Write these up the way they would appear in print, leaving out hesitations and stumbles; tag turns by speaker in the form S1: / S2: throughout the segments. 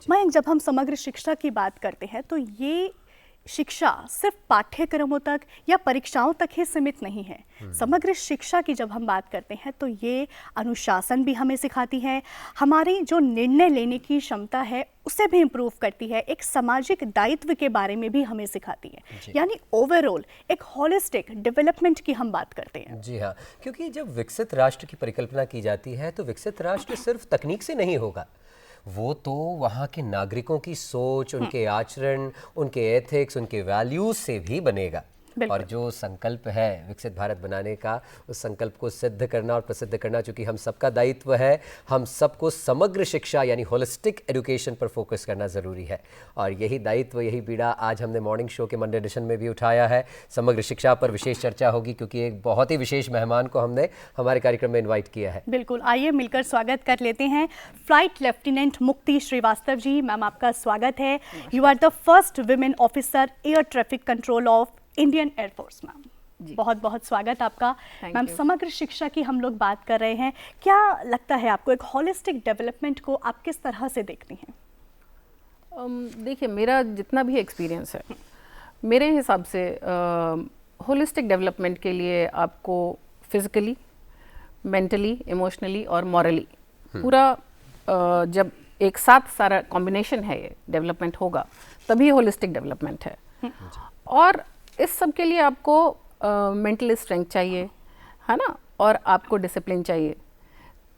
S1: मयंक, जब हम समग्र शिक्षा की बात करते हैं तो ये शिक्षा सिर्फ पाठ्यक्रमों तक या परीक्षाओं तक ही सीमित नहीं है। समग्र शिक्षा की जब हम बात करते हैं तो ये अनुशासन भी हमें सिखाती है, हमारी जो निर्णय लेने की क्षमता है उसे भी इम्प्रूव करती है, एक सामाजिक दायित्व के बारे में भी हमें सिखाती है। यानी ओवरऑल एक होलिस्टिक डेवलपमेंट की हम बात करते हैं।
S2: जी हाँ, क्योंकि जब विकसित राष्ट्र की परिकल्पना की जाती है तो विकसित राष्ट्र सिर्फ तकनीक से नहीं होगा, वो तो वहाँ के नागरिकों की सोच, उनके आचरण, उनके एथिक्स, उनके वैल्यूज से भी बनेगा। और जो संकल्प है विकसित भारत बनाने का, उस संकल्प को सिद्ध करना और प्रसिद्ध करना चूँकि हम सबका दायित्व है, हम सबको समग्र शिक्षा यानी होलिस्टिक एजुकेशन पर फोकस करना ज़रूरी है। और यही दायित्व, यही बीड़ा आज हमने मॉर्निंग शो के मंडे एडिशन में भी उठाया है। समग्र शिक्षा पर विशेष चर्चा होगी क्योंकि एक बहुत ही विशेष मेहमान को हमने हमारे कार्यक्रम में इन्वाइट किया है।
S1: बिल्कुल, आइए मिलकर स्वागत कर लेते हैं फ्लाइट लेफ्टिनेंट मुक्ति श्रीवास्तव जी। मैम, आपका स्वागत है। You are the first women officer air traffic control of Indian air force. Ma'am, बहुत बहुत स्वागत आपका। मैम, समग्र शिक्षा की हम लोग बात कर रहे हैं, क्या लगता है आपको एक होलिस्टिक डेवलपमेंट को आप किस तरह से देखती हैं?
S3: देखिए, मेरा जितना भी एक्सपीरियंस है, मेरे हिसाब से होलिस्टिक डेवलपमेंट के लिए आपको फिजिकली, मेंटली, इमोशनली और मॉरली पूरा जब एक साथ सारा कॉम्बिनेशन है, ये डेवलपमेंट होगा तभी होलिस्टिक डेवलपमेंट है। और इस सब के लिए आपको मेंटल स्ट्रेंथ चाहिए, है ना, और आपको डिसिप्लिन चाहिए।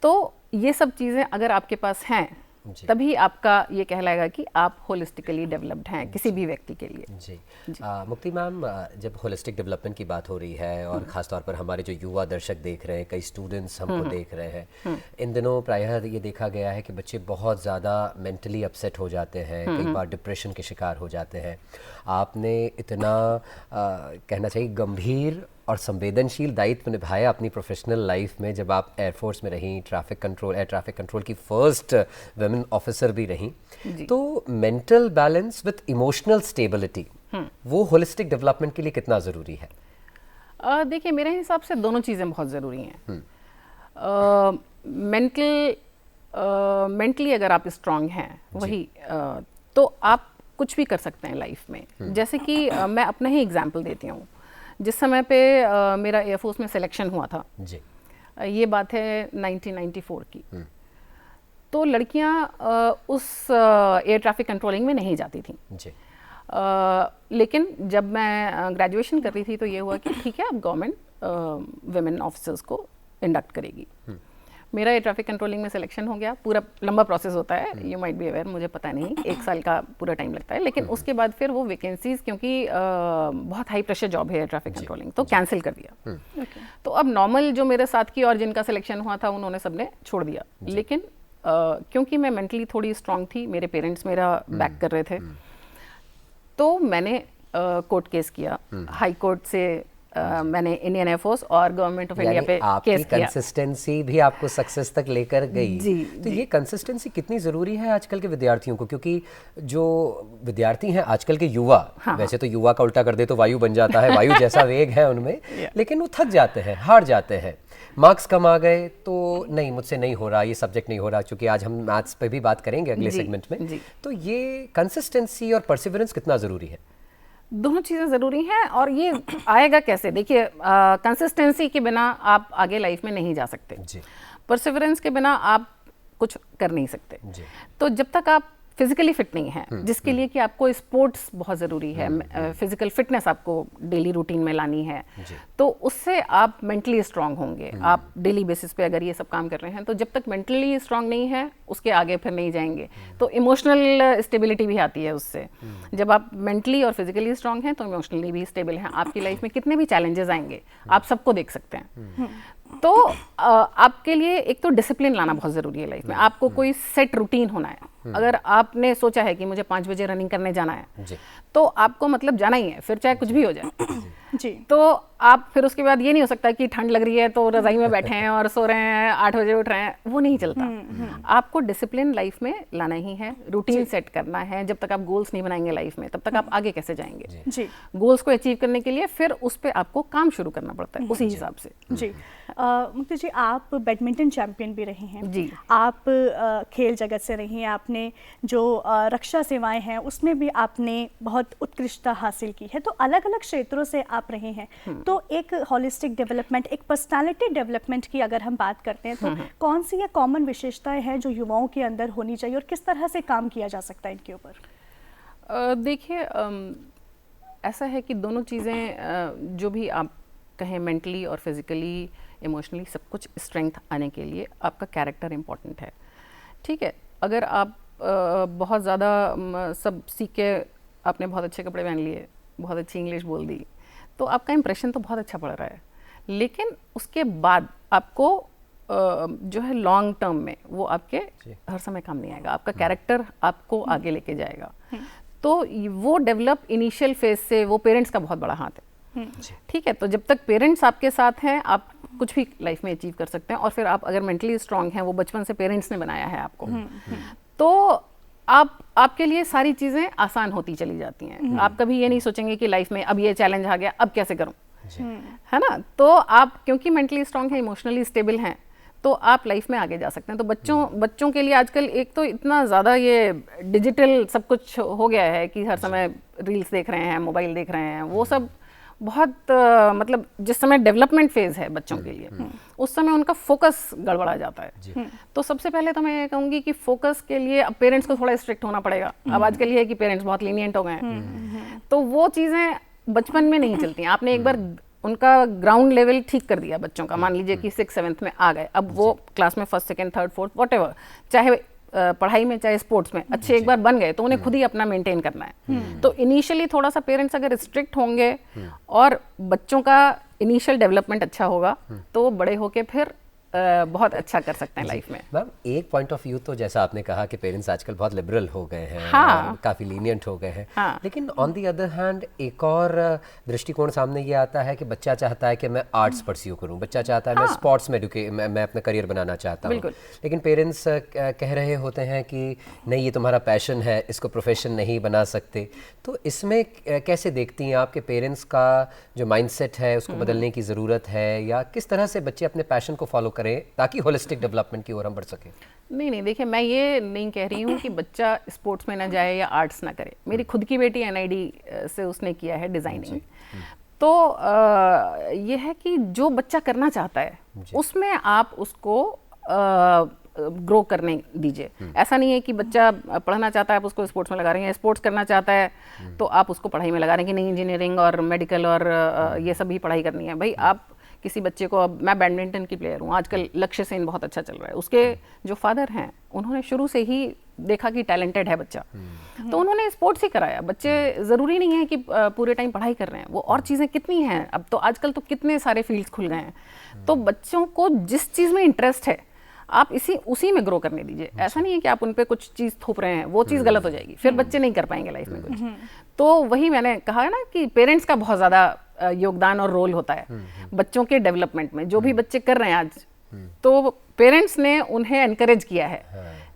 S3: तो ये सब चीज़ें अगर आपके पास हैं तभी आपका ये कहलाएगा कि आप होलिस्टिकली डेवलप्ड हैं किसी भी व्यक्ति के लिए।
S2: जी, मुक्ति मैम, जब होलिस्टिक डेवलपमेंट की बात हो रही है और ख़ासतौर पर हमारे जो युवा दर्शक देख रहे हैं, कई स्टूडेंट्स हमको देख रहे हैं, इन दिनों प्रायः ये देखा गया है कि बच्चे बहुत ज़्यादा मेंटली अपसेट हो जाते हैं, कई बार डिप्रेशन के शिकार हो जाते हैं। आपने इतना कहना चाहिए गंभीर और संवेदनशील दायित्व निभाया अपनी प्रोफेशनल लाइफ में, जब आप एयरफोर्स में रहीं, एयर ट्रैफिक कंट्रोल की फर्स्ट वुमेन ऑफिसर भी रहीं। तो mental balance with emotional stability, वो होलिस्टिक डेवलपमेंट के लिए कितना ज़रूरी है?
S3: देखिए, मेरे हिसाब से दोनों चीज़ें बहुत ज़रूरी हैं। मेंटली अगर आप स्ट्रांग हैं वही तो आप कुछ भी कर सकते हैं लाइफ में। जैसे कि मैं अपना ही एग्जाम्पल देती हूँ। जिस समय पे मेरा एयरफोर्स में सिलेक्शन हुआ था जी, ये बात है 1994 की, तो लड़कियां उस एयर ट्रैफिक कंट्रोलिंग में नहीं जाती थी जी। लेकिन जब मैं ग्रेजुएशन कर रही थी तो ये हुआ कि ठीक है, अब गवर्नमेंट वुमेन ऑफिसर्स को इंडक्ट करेगी। मेरा एयर ट्रैफिक कंट्रोलिंग में सिलेक्शन हो गया। पूरा लंबा प्रोसेस होता है, यू माइट बी अवेयर, मुझे पता नहीं, 1 साल का पूरा टाइम लगता है। लेकिन उसके बाद फिर वो वैकेंसीज, क्योंकि बहुत हाई प्रेशर जॉब है एयर ट्रैफिक कंट्रोलिंग, तो कैंसिल कर दिया। तो अब नॉर्मल जो मेरे साथ की और जिनका सिलेक्शन हुआ था उन्होंने सबने छोड़ दिया। लेकिन क्योंकि मैं मेंटली थोड़ी स्ट्रांग थी, मेरे पेरेंट्स मेरा बैक कर रहे थे, तो मैंने कोर्ट केस किया। हाई कोर्ट से मैंने इंडियन एयरफोर्स और गवर्नमेंट ऑफ इंडिया पे केस किया।
S2: कंसिस्टेंसी भी आपको सक्सेस तक लेकर गई जी, तो ये कंसिस्टेंसी कितनी ज़रूरी है आजकल के विद्यार्थियों को? क्योंकि जो विद्यार्थी हैं आजकल के युवा, वैसे तो युवा का उल्टा कर दे तो वायु बन जाता है, वायु जैसा वेग है उनमें, लेकिन वो थक जाते हैं, हार जाते हैं। मार्क्स कम आ गए तो नहीं, मुझसे नहीं हो रहा, ये सब्जेक्ट नहीं हो रहा, क्योंकि आज हम मैथ्स पे भी बात करेंगे अगले सेगमेंट में। तो ये कंसिस्टेंसी और परसिवरेंस कितना ज़रूरी है?
S3: दोनों चीज़ें ज़रूरी हैं। और ये आएगा कैसे? देखिए, कंसिस्टेंसी के बिना आप आगे लाइफ में नहीं जा सकते जी। परसिवरेंस के बिना आप कुछ कर नहीं सकते जी। तो जब तक आप फिजिकली फिट नहीं है, जिसके लिए कि आपको स्पोर्ट्स बहुत ज़रूरी है, फिजिकल फिटनेस आपको डेली रूटीन में लानी है, तो उससे आप मेंटली स्ट्रांग होंगे। आप डेली बेसिस पे अगर ये सब काम कर रहे हैं, तो जब तक मेंटली स्ट्रांग नहीं है उसके आगे फिर नहीं जाएंगे। तो इमोशनल स्टेबिलिटी भी आती है उससे। जब आप मेंटली और फिजिकली स्ट्रांग हैं तो इमोशनली भी स्टेबल हैं। आपकी लाइफ में कितने भी चैलेंजेस आएंगे आप सबको देख सकते हैं। तो आपके लिए एक तो डिसिप्लिन लाना बहुत ज़रूरी है लाइफ में। आपको कोई सेट रूटीन होना है। अगर आपने सोचा है कि मुझे 5 बजे रनिंग करने जाना है, तो आपको मतलब जाना ही है, फिर चाहे कुछ भी हो जाए जी। तो आप फिर उसके बाद ये नहीं हो सकता कि ठंड लग रही है तो रजाई में बैठे हैं और सो रहे हैं, 8 बजे उठ रहे हैं, वो नहीं चलता। आपको डिसिप्लिन लाइफ में लाना ही है, रूटीन सेट करना है। जब तक आप गोल्स नहीं बनाएंगे लाइफ में, तब तक आप आगे कैसे जाएंगे? जी, गोल्स को अचीव करने के लिए फिर उस पर आपको काम शुरू करना पड़ता है उसी हिसाब से।
S1: जी, मुक्ति जी, आप बैडमिंटन चैंपियन भी रहे हैं
S3: जी,
S1: आप खेल जगत से रही हैं, आपने जो रक्षा सेवाएं हैं उसमें भी आपने बहुत उत्कृष्टता हासिल की है, तो अलग अलग क्षेत्रों से आप रहे हैं। तो एक होलिस्टिक डेवलपमेंट, एक पर्सनालिटी डेवलपमेंट की अगर हम बात करते हैं तो कौन सी ये कॉमन विशेषताएं हैं जो युवाओं के अंदर होनी चाहिए और किस तरह से काम किया जा सकता है इनके ऊपर?
S3: देखिए, ऐसा है कि दोनों चीज़ें जो भी आप कहें, मेंटली और फिजिकली, इमोशनली, सब कुछ स्ट्रेंथ आने के लिए आपका कैरेक्टर इम्पॉर्टेंट है। ठीक है, अगर आप बहुत ज़्यादा सब सीख के आपने बहुत अच्छे कपड़े पहन लिए, बहुत अच्छी इंग्लिश बोल दी, तो आपका इंप्रेशन तो बहुत अच्छा पड़ रहा है, लेकिन उसके बाद आपको जो है लॉन्ग टर्म में वो आपके हर समय काम नहीं आएगा। आपका कैरेक्टर आपको आगे लेके जाएगा। तो वो डेवलप इनिशियल फेज से, वो पेरेंट्स का बहुत बड़ा हाथ है। ठीक है, तो जब तक पेरेंट्स आपके साथ हैं आप कुछ भी लाइफ में अचीव कर सकते हैं। और फिर आप अगर मेंटली स्ट्रांग हैं, वो बचपन से पेरेंट्स ने बनाया है आपको, तो आपके लिए सारी चीज़ें आसान होती चली जाती हैं। आप कभी ये नहीं सोचेंगे कि लाइफ में अब ये चैलेंज आ गया, अब कैसे करूं, है ना? तो आप क्योंकि मेंटली स्ट्रांग हैं, इमोशनली स्टेबल हैं, तो आप लाइफ में आगे जा सकते हैं। तो बच्चों के लिए आजकल एक तो इतना ज़्यादा ये डिजिटल सब कुछ हो गया है कि हर समय रील्स देख रहे हैं, मोबाइल देख रहे हैं, वो सब बहुत मतलब जिस समय डेवलपमेंट फेज है बच्चों के लिए, उस समय उनका फोकस गड़बड़ा जाता है। तो सबसे पहले तो मैं ये कहूँगी कि फोकस के लिए अब पेरेंट्स को थोड़ा स्ट्रिक्ट होना पड़ेगा। अब आजकल ये है कि पेरेंट्स बहुत लीनियंट हो गए हैं, तो वो चीज़ें बचपन में नहीं चलती हैं। आपने एक बार उनका ग्राउंड लेवल ठीक कर दिया बच्चों का, मान लीजिए कि 6th-7th में आ गए, अब वो क्लास में 1st, 2nd, 3rd, 4th whatever, चाहे पढ़ाई में चाहे स्पोर्ट्स में अच्छे एक बार बन गए, तो उन्हें खुद ही अपना मेंटेन करना है। तो इनिशियली थोड़ा सा पेरेंट्स अगर स्ट्रिक्ट होंगे और बच्चों का इनिशियल डेवलपमेंट अच्छा होगा, तो बड़े होके फिर बहुत अच्छा कर सकते हैं लाइफ में।
S2: मैम, एक पॉइंट ऑफ व्यू तो जैसा आपने कहा कि पेरेंट्स आजकल बहुत लिबरल हो गए हैं,
S3: हाँ,
S2: काफ़ी लीनियंट हो गए हैं,
S3: हाँ,
S2: लेकिन ऑन दी अदर हैंड एक और दृष्टिकोण सामने ये आता है कि बच्चा चाहता है कि मैं आर्ट्स परस्यू करूं, बच्चा चाहता है मैं स्पोर्ट्स में मैं अपना करियर बनाना चाहता हूं, लेकिन पेरेंट्स कह रहे होते हैं कि नहीं, ये तुम्हारा पैशन है, इसको प्रोफेशन नहीं बना सकते। तो इसमें कैसे देखती हैं आप कि पेरेंट्स का जो माइंडसेट है उसको बदलने की ज़रूरत है, या किस तरह से बच्चे अपने पैशन को फॉलो करें ताकि होलिस्टिक डेवलपमेंट की ओर हम बढ़ सकें?
S3: नहीं, देखिए, मैं ये नहीं कह रही हूँ कि बच्चा स्पोर्ट्स में ना जाए या आर्ट्स ना करे। मेरी खुद की बेटी NID से उसने किया है डिज़ाइनिंग। तो ये है कि जो बच्चा करना चाहता है उसमें आप उसको ग्रो करने दीजिए। ऐसा नहीं है कि बच्चा पढ़ना चाहता है आप उसको स्पोर्ट्स में लगा रहे हैं, स्पोर्ट्स करना चाहता है तो आप उसको पढ़ाई में लगा रहे हैं कि नहीं, इंजीनियरिंग और मेडिकल और ये सब भी पढ़ाई करनी है। भाई, आप किसी बच्चे को, अब मैं बैडमिंटन की प्लेयर हूँ, आजकल लक्ष्य सेन बहुत अच्छा चल रहा है, उसके जो फादर हैं उन्होंने शुरू से ही देखा कि टैलेंटेड है बच्चा, तो उन्होंने स्पोर्ट्स ही कराया। बच्चे ज़रूरी नहीं है कि पूरे टाइम पढ़ाई कर रहे हैं, वो और चीज़ें कितनी हैं, अब तो आजकल तो कितने सारे फील्ड्स खुल गए हैं। तो बच्चों को जिस चीज़ में इंटरेस्ट है आप उसी में ग्रो करने दीजिए। ऐसा नहीं है कि आप उन पे कुछ चीज़ थोप रहे हैं, वो चीज़ गलत हो जाएगी, फिर बच्चे नहीं कर पाएंगे लाइफ में कुछ। तो वही मैंने कहा है ना कि पेरेंट्स का बहुत ज़्यादा योगदान और रोल होता है बच्चों के डेवलपमेंट में। जो भी बच्चे कर रहे हैं आज, तो पेरेंट्स ने उन्हें एनकरेज किया है,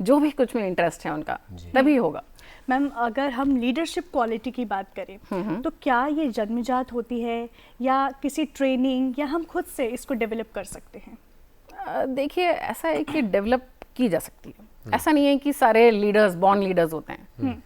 S3: जो भी कुछ में इंटरेस्ट है उनका, तभी होगा।
S1: मैम, अगर हम लीडरशिप क्वालिटी की बात करें तो क्या ये जन्मजात होती है या किसी ट्रेनिंग, या हम खुद से इसको डेवलप कर सकते हैं?
S3: देखिए, ऐसा है कि डेवलप की जा सकती है। ऐसा नहीं है कि सारे लीडर्स बॉर्न लीडर्स होते हैं,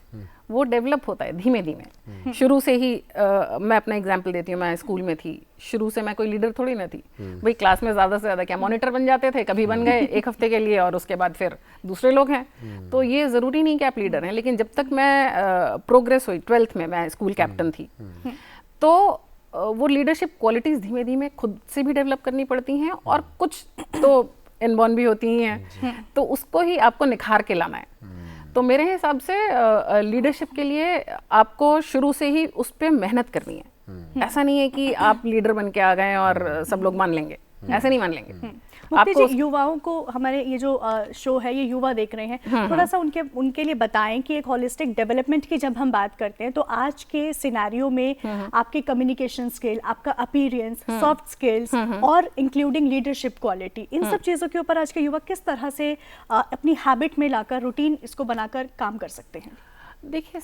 S3: वो डेवलप होता है धीमे धीमे। शुरू से ही मैं अपना एग्जांपल देती हूँ, मैं स्कूल में थी, शुरू से मैं कोई लीडर थोड़ी ना थी। भाई, क्लास में ज़्यादा से ज़्यादा क्या मॉनिटर बन जाते थे, कभी बन गए 1 हफ्ते के लिए, और उसके बाद फिर दूसरे लोग हैं। तो ये ज़रूरी नहीं कि आप लीडर हैं, लेकिन जब तक मैं प्रोग्रेस हुई, 12th में मैं स्कूल कैप्टन थी, तो वो लीडरशिप क्वालिटीज़ धीमे धीमे खुद से भी डेवलप करनी पड़ती हैं, और कुछ तो इनबॉर्न भी होती ही हैं, तो उसको ही आपको निखार के लाना है। तो मेरे हिसाब से लीडरशिप के लिए आपको शुरू से ही उस पर मेहनत करनी है। ऐसा नहीं है कि आप लीडर बन के आ गए और सब लोग मान लेंगे, ऐसे नहीं मान लेंगे।
S1: मुक्ति जी, युवाओं को, हमारे ये जो शो है ये युवा देख रहे हैं, थोड़ा सा उनके लिए बताएं कि एक होलिस्टिक डेवलपमेंट की जब हम बात करते हैं तो आज के सिनेरियो में आपके कम्युनिकेशन स्किल, आपका अपीयरेंस, सॉफ्ट स्किल्स और इंक्लूडिंग लीडरशिप क्वालिटी, इन सब चीज़ों के ऊपर आज के युवा किस तरह से अपनी हैबिट में लाकर, रूटीन इसको बनाकर काम कर सकते हैं?
S3: देखिए,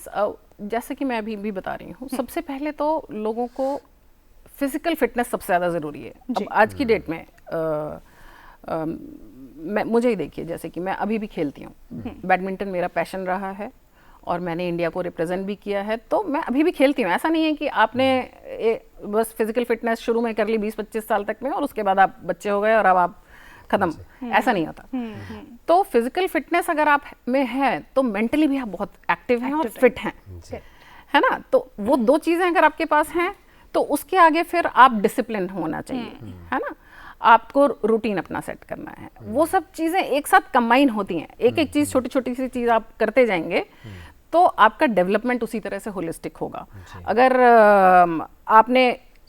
S3: जैसे कि मैं अभी भी बता रही हूँ, सबसे पहले तो लोगों को फिजिकल फिटनेस सबसे ज़्यादा ज़रूरी है। अब आज की डेट में मुझे ही देखिए, जैसे कि मैं अभी भी खेलती हूँ, बैडमिंटन मेरा पैशन रहा है और मैंने इंडिया को रिप्रेजेंट भी किया है, तो मैं अभी भी खेलती हूँ। ऐसा नहीं है कि आपने बस फिजिकल फिटनेस शुरू में कर ली 20-25 साल तक में और उसके बाद आप बच्चे हो गए और अब आप खत्म, ऐसा नहीं होता। तो फिजिकल फिटनेस अगर आप में है तो मेंटली भी आप बहुत एक्टिव हैं और फिट हैं, है ना। तो वो दो चीज़ें अगर आपके पास हैं तो उसके आगे फिर आप डिसिप्लिन होना चाहिए, है ना। आपको रूटीन अपना सेट करना है, वो सब चीज़ें एक साथ कंबाइन होती हैं। एक एक चीज़, छोटी छोटी सी चीज़ आप करते जाएंगे तो आपका डेवलपमेंट उसी तरह से होलिस्टिक होगा। अगर आपने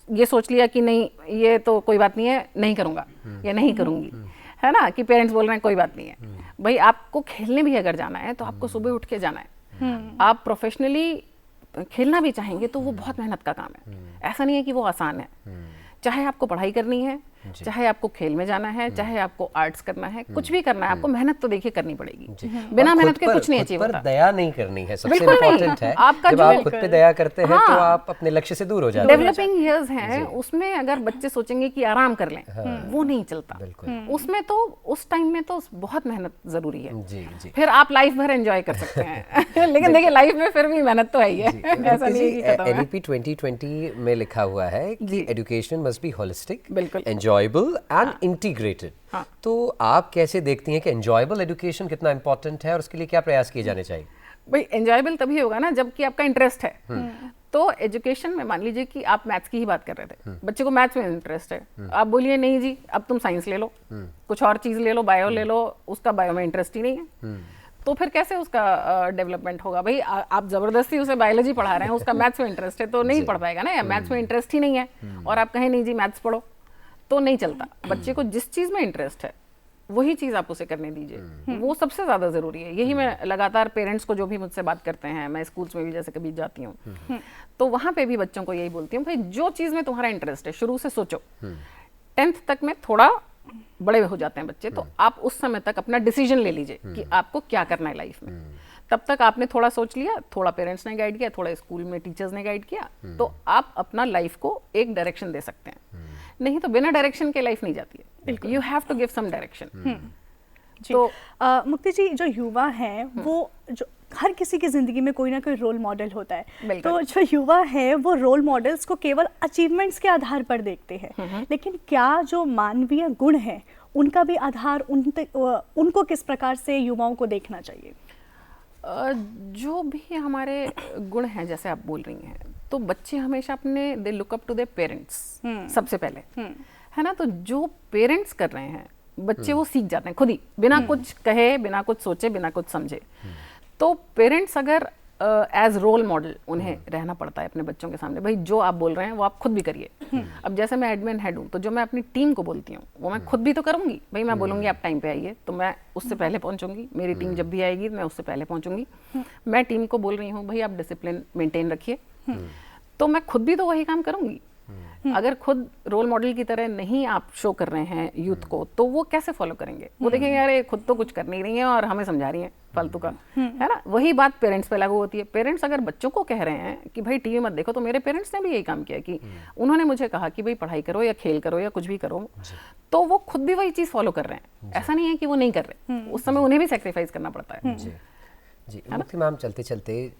S3: ये सोच लिया कि नहीं ये तो कोई बात नहीं है, नहीं करूँगा या नहीं करूँगी, है ना, कि पेरेंट्स बोल रहे हैं कोई बात नहीं है, भाई आपको खेलने भी अगर जाना है तो आपको सुबह उठ के जाना है। आप प्रोफेशनली खेलना भी चाहेंगे तो वो बहुत मेहनत का काम है, ऐसा नहीं है कि वो आसान है। चाहे आपको पढ़ाई करनी है, चाहे आपको खेल में जाना है, चाहे आपको आर्ट्स करना है, कुछ भी करना है, आपको मेहनत तो देखिए करनी पड़ेगी। बिना मेहनत के कुछ नहीं अचीव होता।
S2: दया नहीं करनी है, सबसे
S3: बिल्कुल
S2: इम्पोर्टेंट है।
S3: आपका
S2: जब आप खुद पे दया करते हैं तो आप अपने लक्ष्य से दूर हो जाते हैं।
S3: डेवलपिंग ईयर्स हैं, उसमें अगर बच्चे सोचेंगे कि आराम कर लें, वो नहीं चलता। उसमें तो उस टाइम में तो बहुत मेहनत जरूरी है। फिर आप लाइफ भर एंजॉय कर सकते हैं लेकिन देखिए लाइफ में फिर भी मेहनत तो है ही है, ऐसा नहीं है कि खत्म है।
S2: NEP 2020 में लिखा हुआ है कि एजुकेशन मस्ट बी होलिस्टिक,
S3: बिल्कुल,
S2: एंजॉयबल एंड इंटीग्रेटेड। तो आप कैसे देखती हैं कि एंजॉयबल एजुकेशन कितना इंपॉर्टेंट है और उसके लिए क्या प्रयास किए जाने चाहिए?
S3: भाई एंजॉयबल तभी होगा ना जबकि आपका इंटरेस्ट है। तो एजुकेशन में मान लीजिए कि आप मैथ्स की ही बात कर रहे थे, बच्चे को मैथ्स में इंटरेस्ट है, आप बोलिए नहीं जी अब तुम साइंस ले लो, कुछ और चीज ले लो, बायो ले लो, उसका बायो में इंटरेस्ट ही नहीं है, तो फिर कैसे उसका डेवलपमेंट होगा? भाई आप जबरदस्ती उसे बायोलॉजी पढ़ा रहे हैं, उसका मैथ्स में इंटरेस्ट है तो नहीं पढ़ पाएगा ना, या मैथ्स में इंटरेस्ट ही नहीं है और आप कहें नहीं जी मैथ्स पढ़ो, तो नहीं चलता। बच्चे को जिस चीज में इंटरेस्ट है वही चीज आप उसे करने दीजिए, वो सबसे ज्यादा जरूरी है। यही मैं लगातार पेरेंट्स को जो भी मुझसे बात करते हैं, मैं स्कूल्स में भी जैसे कभी जाती हूँ तो वहां पे भी बच्चों को यही बोलती हूँ, भाई जो चीज में तुम्हारा इंटरेस्ट है शुरू से सोचो। 10th तक में थोड़ा बड़े हो जाते हैं बच्चे, तो आप उस समय तक अपना डिसीजन ले लीजिए कि आपको क्या करना है लाइफ में। तब तक आपने थोड़ा सोच लिया, थोड़ा पेरेंट्स ने गाइड किया, थोड़ा स्कूल में टीचर्स ने गाइड किया, तो आप अपना लाइफ को एक डायरेक्शन दे सकते हैं। नहीं तो बिना डायरेक्शन के लाइफ नहीं जाती है, you have to give some direction.
S1: तो मुक्ति जी, जो युवा हैं वो जो हर किसी की जिंदगी में कोई ना कोई रोल मॉडल होता है, तो जो युवा है वो रोल मॉडल्स को केवल अचीवमेंट्स के आधार पर देखते हैं, लेकिन क्या जो मानवीय गुण है उनका भी आधार उनको किस प्रकार से युवाओं को देखना चाहिए?
S3: जो भी हमारे गुण हैं, जैसे आप बोल रही हैं, तो बच्चे हमेशा अपने they look up to their parents सबसे पहले, है ना। तो जो पेरेंट्स कर रहे हैं बच्चे वो सीख जाते हैं खुद ही, बिना कुछ कहे, बिना कुछ सोचे, बिना कुछ समझे। तो पेरेंट्स अगर एज रोल मॉडल उन्हें रहना पड़ता है अपने बच्चों के सामने, भाई जो आप बोल रहे हैं वो आप खुद भी करिए। अब जैसे मैं एडमिन हेड हूँ तो जो मैं अपनी टीम को बोलती हूँ वो मैं खुद भी तो करूँगी। भाई मैं बोलूँगी आप टाइम पे आइए तो मैं उससे पहले पहुँचूंगी, मेरी टीम जब भी आएगी मैं उससे पहले पहुँचूंगी। मैं टीम को बोल रही हूँ भाई आप डिसिप्लिन मेंटेन रखिए, तो मैं खुद भी तो वही काम करूँगी। अगर खुद रोल मॉडल की तरह नहीं आप शो कर रहे हैं यूथ को, तो वो कैसे फॉलो करेंगे? वो देखेंगे यार ये खुद तो कुछ कर नहीं रही है और हमें समझा रही है फालतू का, है ना। वही बात पेरेंट्स पे लागू होती है। पेरेंट्स अगर बच्चों को कह रहे हैं कि भाई टीवी मत देखो, तो मेरे पेरेंट्स ने भी यही काम किया कि उन्होंने मुझे कहा कि भाई पढ़ाई करो या खेल करो या कुछ भी करो, तो वो खुद भी वही चीज़ फॉलो कर रहे हैं। ऐसा नहीं है कि वो नहीं कर रहे, उस समय उन्हें भी सेक्रीफाइस करना पड़ता है।
S2: जी मुक्ति मैम, चलते चलते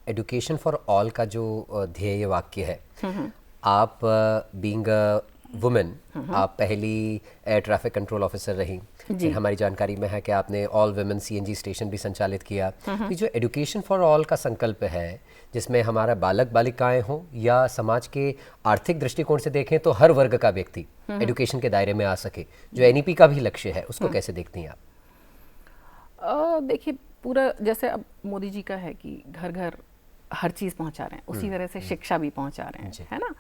S2: एजुकेशन फॉर ऑल का जो ध्येय वाक्य है, आप बीइंग अ वुमेन, आप पहली एयर ट्रैफिक कंट्रोल ऑफिसर रही, हमारी जानकारी में है कि आपने ऑल वुमेन CNG स्टेशन भी संचालित किया। तो जो एजुकेशन फॉर ऑल का संकल्प है, जिसमें हमारा बालक बालिकाएं हों या समाज के आर्थिक दृष्टिकोण से देखें तो हर वर्ग का व्यक्ति एजुकेशन के दायरे में आ सके, जो NEP का भी लक्ष्य है, उसको कैसे देखती हैं आप?
S3: देखिए पूरा जैसे अब मोदी जी का है कि घर घर हर चीज़ पहुंचा रहे हैं, उसी तरह से शिक्षा भी पहुंचा रहे हैं, है ना।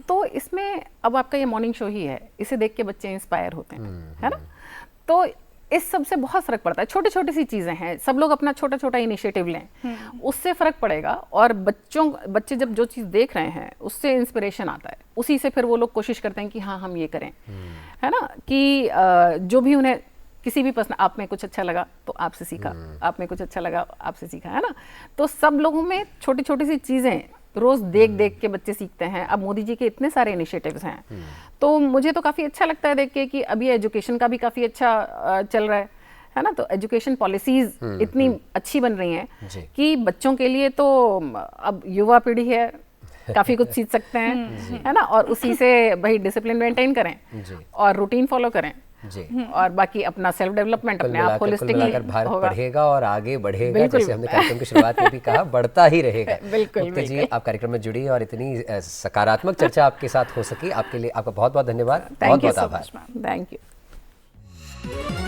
S3: तो इसमें अब आपका ये मॉर्निंग शो ही है, इसे देख के बच्चे इंस्पायर होते हैं, है ना। तो इस सब से बहुत फर्क पड़ता है, छोटी छोटी सी चीज़ें हैं, सब लोग अपना छोटा छोटा इनिशिएटिव लें, उससे फ़र्क पड़ेगा। और बच्चे जब जो चीज़ देख रहे हैं उससे इंस्पिरेशन आता है, उसी से फिर वो लोग कोशिश करते हैं कि हाँ हम ये करें, है ना। कि जो भी उन्हें किसी भी पर्सन, आप में कुछ अच्छा लगा तो आपसे सीखा, आप में कुछ अच्छा लगा आपसे सीखा, है ना। तो सब लोगों में छोटी छोटी सी चीज़ें रोज देख देख के बच्चे सीखते हैं। अब मोदी जी के इतने सारे इनिशिएटिव्स हैं, तो मुझे तो काफ़ी अच्छा लगता है देख के कि अभी एजुकेशन का भी काफ़ी अच्छा चल रहा है ना। तो एजुकेशन पॉलिसीज इतनी अच्छी बन रही हैं कि बच्चों के लिए तो अब युवा पीढ़ी है, काफ़ी कुछ सीख सकते हैं, है ना। और उसी से भाई डिसिप्लिन मेंटेन करें और रूटीन फॉलो करें जी, और बाकी अपना सेल्फ डेवलपमेंट अपने आप होलिस्टिकली
S2: भारत बढ़ेगा और आगे बढ़ेगा, जैसे हमने कार्यक्रम की शुरुआत में भी कहा, बढ़ता ही रहेगा। बिल्कुल जी, आप कार्यक्रम में जुड़ी और इतनी सकारात्मक चर्चा आपके साथ हो सकी, आपके लिए आपका बहुत बहुत धन्यवाद, बहुत बहुत आभार।
S3: Thank you.